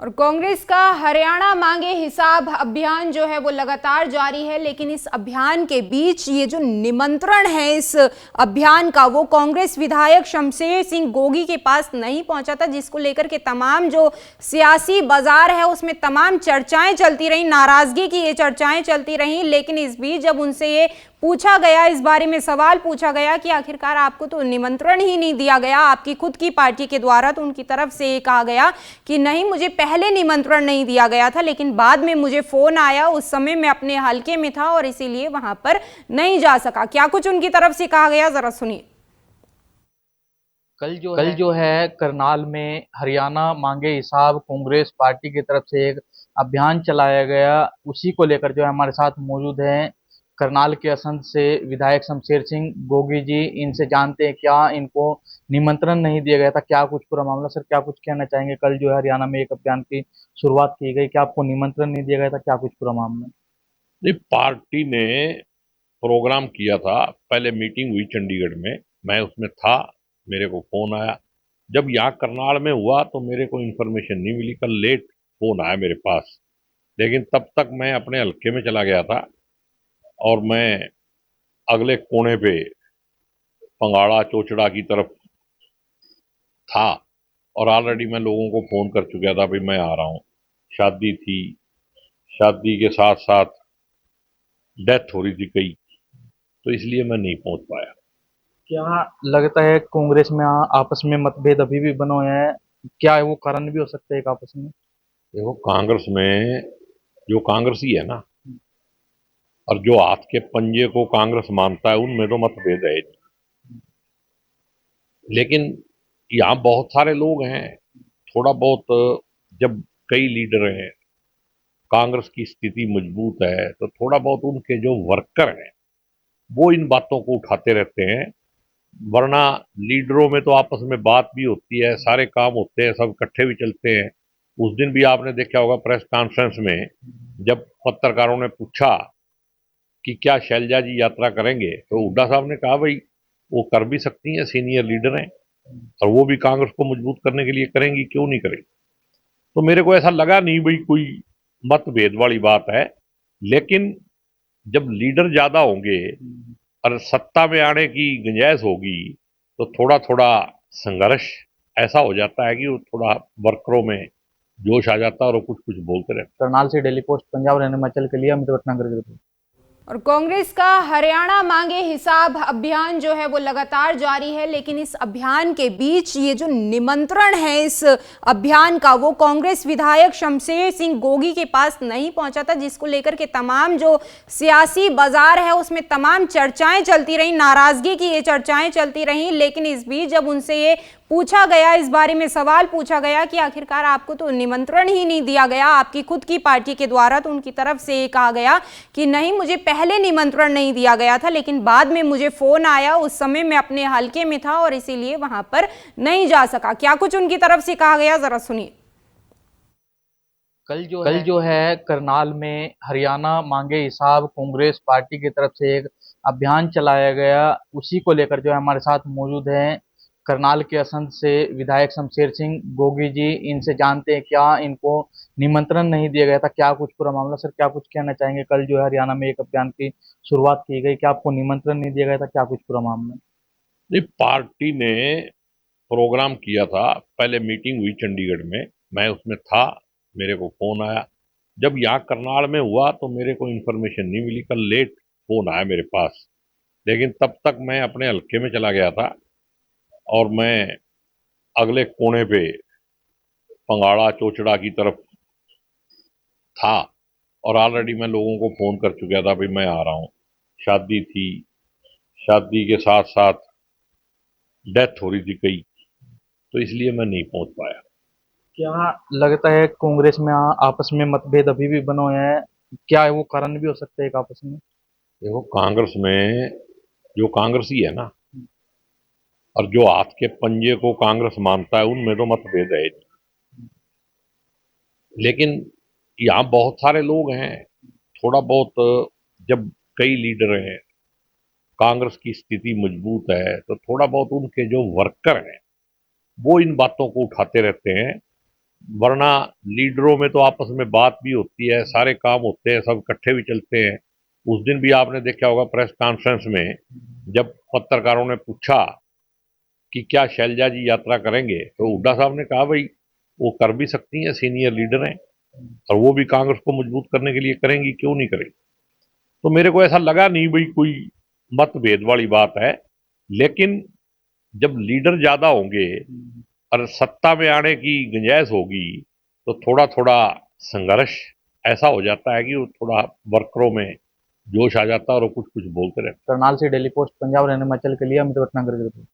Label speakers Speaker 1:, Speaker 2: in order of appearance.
Speaker 1: और कांग्रेस का हरियाणा मांगे हिसाब अभियान जो है वो लगातार जारी है, लेकिन इस अभियान के बीच ये जो निमंत्रण है इस अभियान का वो कांग्रेस विधायक शमशेर सिंह गोगी के पास नहीं पहुंचा था, जिसको लेकर के तमाम जो सियासी बाजार है उसमें तमाम चर्चाएं चलती रही, नाराजगी की ये चर्चाएं चलती रही। लेकिन इस बीच जब उनसे ये पूछा गया, इस बारे में सवाल पूछा गया कि आखिरकार आपको तो निमंत्रण ही नहीं दिया गया आपकी खुद की पार्टी के द्वारा, तो उनकी तरफ से ये कहा गया कि नहीं, मुझे पहले निमंत्रण नहीं दिया गया था, लेकिन बाद में मुझे फोन आया, उस समय मैं अपने हलके में था और इसीलिए वहां पर नहीं जा सका। क्या कुछ उनकी तरफ से कहा गया, जरा सुनिए।
Speaker 2: कल जो है करनाल में हरियाणा मांगे हिसाब कांग्रेस पार्टी की तरफ से एक अभियान चलाया गया। उसी को लेकर जो है हमारे साथ मौजूद हैं करनाल के असंध से विधायक शमशेर सिंह गोगी जी। इनसे जानते हैं क्या इनको निमंत्रण नहीं दिया गया था, क्या कुछ पूरा मामला। सर, क्या कुछ कहना चाहेंगे? कल जो है हरियाणा में एक अभियान की शुरुआत की गई, क्या आपको निमंत्रण नहीं दिया गया था, क्या कुछ पूरा मामला?
Speaker 3: नहीं, पार्टी ने प्रोग्राम किया था। पहले मीटिंग हुई चंडीगढ़ में, मैं उसमें था। मेरे को फोन आया। जब यहाँ करनाल में हुआ तो मेरे को इन्फॉर्मेशन नहीं मिली। कल लेट फोन आया मेरे पास, लेकिन तब तक मैं अपने हल्के में चला गया था और मैं अगले कोने पे पंगाड़ा चोचड़ा की तरफ था। और ऑलरेडी मैं लोगों को फोन कर चुका था, भाई मैं आ रहा हूँ। शादी थी, शादी के साथ साथ डेथ हो रही थी कई, तो इसलिए मैं नहीं पहुंच पाया।
Speaker 2: क्या लगता है कांग्रेस में आपस में मतभेद अभी भी बने हुए हैं? क्या है वो कारण भी हो सकता है एक आपस में?
Speaker 3: देखो, कांग्रेस में जो कांग्रेसी है ना, और जो हाथ के पंजे को कांग्रेस मानता है, उनमें तो मतभेद है नहीं। लेकिन यहाँ बहुत सारे लोग हैं, थोड़ा बहुत जब कई लीडर हैं, कांग्रेस की स्थिति मजबूत है, तो थोड़ा बहुत उनके जो वर्कर हैं वो इन बातों को उठाते रहते हैं। वरना लीडरों में तो आपस में बात भी होती है, सारे काम होते हैं, सब इकट्ठे भी चलते हैं। उस दिन भी आपने देखा होगा प्रेस कॉन्फ्रेंस में, जब पत्रकारों ने पूछा कि क्या शैलजा जी यात्रा करेंगे, तो हुड्डा साहब ने कहा भाई वो कर भी सकती हैं, सीनियर लीडर हैं, और वो भी कांग्रेस को मजबूत करने के लिए करेंगी, क्यों नहीं करेंगी। तो मेरे को ऐसा लगा नहीं भाई कोई मतभेद वाली बात है। लेकिन जब लीडर ज्यादा होंगे और सत्ता में आने की गुंजाइश होगी, तो थोड़ा थोड़ा संघर्ष ऐसा हो जाता है कि वो थोड़ा वर्करों में जोश आ जाता है और वो कुछ कुछ बोलते रहते हैं।
Speaker 2: करनाल से डेली पोस्ट पंजाब और हिमाचल के लिए अमित भटनागर की रिपोर्ट।
Speaker 1: और कांग्रेस का हरियाणा मांगे हिसाब अभियान जो है वो लगातार जारी है, लेकिन इस अभियान के बीच ये जो निमंत्रण है इस अभियान का वो कांग्रेस विधायक शमशेर सिंह गोगी के पास नहीं पहुंचा था, जिसको लेकर के तमाम जो सियासी बाजार है उसमें तमाम चर्चाएं चलती रही, नाराजगी की ये चर्चाएं चलती रही। लेकिन इस बीच जब उनसे ये पूछा गया, इस बारे में सवाल पूछा गया कि आखिरकार आपको तो निमंत्रण ही नहीं दिया गया आपकी खुद की पार्टी के द्वारा, तो उनकी तरफ से ये कहा गया कि नहीं, मुझे पहले निमंत्रण नहीं दिया गया था, लेकिन बाद में मुझे फोन आया, उस समय मैं अपने हलके में था और इसीलिए वहां पर नहीं जा सका। क्या कुछ उनकी तरफ से कहा गया, जरा सुनिए।
Speaker 2: कल जो है करनाल में हरियाणा मांगे हिसाब कांग्रेस पार्टी की तरफ से एक अभियान चलाया गया। उसी को लेकर जो है हमारे साथ मौजूद हैं करनाल के असंध से विधायक शमशेर सिंह गोगी जी। इनसे जानते हैं क्या इनको निमंत्रण नहीं दिया गया था, क्या कुछ पूरा मामला। सर, क्या कुछ कहना चाहेंगे? कल जो है हरियाणा में एक अभियान की शुरुआत की गई, क्या आपको निमंत्रण नहीं दिया गया था, क्या कुछ पूरा मामला?
Speaker 3: नहीं, पार्टी ने प्रोग्राम किया था। पहले मीटिंग हुई चंडीगढ़ में, मैं उसमें था। मेरे को फोन आया। जब यहाँ करनाल में हुआ तो मेरे को इन्फॉर्मेशन नहीं मिली। कल लेट फोन आया मेरे पास, लेकिन तब तक मैं अपने हल्के में चला गया था और मैं अगले कोने पे पंगाड़ा चोचड़ा की तरफ था। और ऑलरेडी मैं लोगों को फोन कर चुका था, भाई मैं आ रहा हूँ। शादी थी, शादी के साथ साथ डेथ हो रही थी कई, तो इसलिए मैं नहीं पहुंच पाया।
Speaker 2: क्या लगता है कांग्रेस में आपस में मतभेद अभी भी बने हुए हैं? क्या है वो कारण भी हो सकता है एक आपस में?
Speaker 3: देखो, कांग्रेस में जो कांग्रेसी है ना, और जो हाथ के पंजे को कांग्रेस मानता है, उनमें तो मतभेद है नहीं। लेकिन यहाँ बहुत सारे लोग हैं, थोड़ा बहुत जब कई लीडर हैं, कांग्रेस की स्थिति मजबूत है, तो थोड़ा बहुत उनके जो वर्कर हैं वो इन बातों को उठाते रहते हैं। वरना लीडरों में तो आपस में बात भी होती है, सारे काम होते हैं, सब इकट्ठे भी चलते हैं। उस दिन भी आपने देखा होगा प्रेस कॉन्फ्रेंस में, जब पत्रकारों ने पूछा कि क्या शैलजा जी यात्रा करेंगे, तो हुड्डा साहब ने कहा भाई वो कर भी सकती हैं, सीनियर लीडर हैं और वो भी कांग्रेस को मजबूत करने के लिए करेंगी, क्यों नहीं करेंगी। तो मेरे को ऐसा लगा नहीं भाई कोई मतभेद वाली बात है। लेकिन जब लीडर ज्यादा होंगे और सत्ता में आने की गुंजाइश होगी तो थोड़ा थोड़ा संघर्ष ऐसा हो जाता है कि वो थोड़ा वर्करों में जोश आ जाता है और वो कुछ कुछ बोलते रहते हैं।
Speaker 2: करनाल से डेली पोस्ट पंजाब और हिमाचल के लिए अमित भटनागर की रिपोर्ट।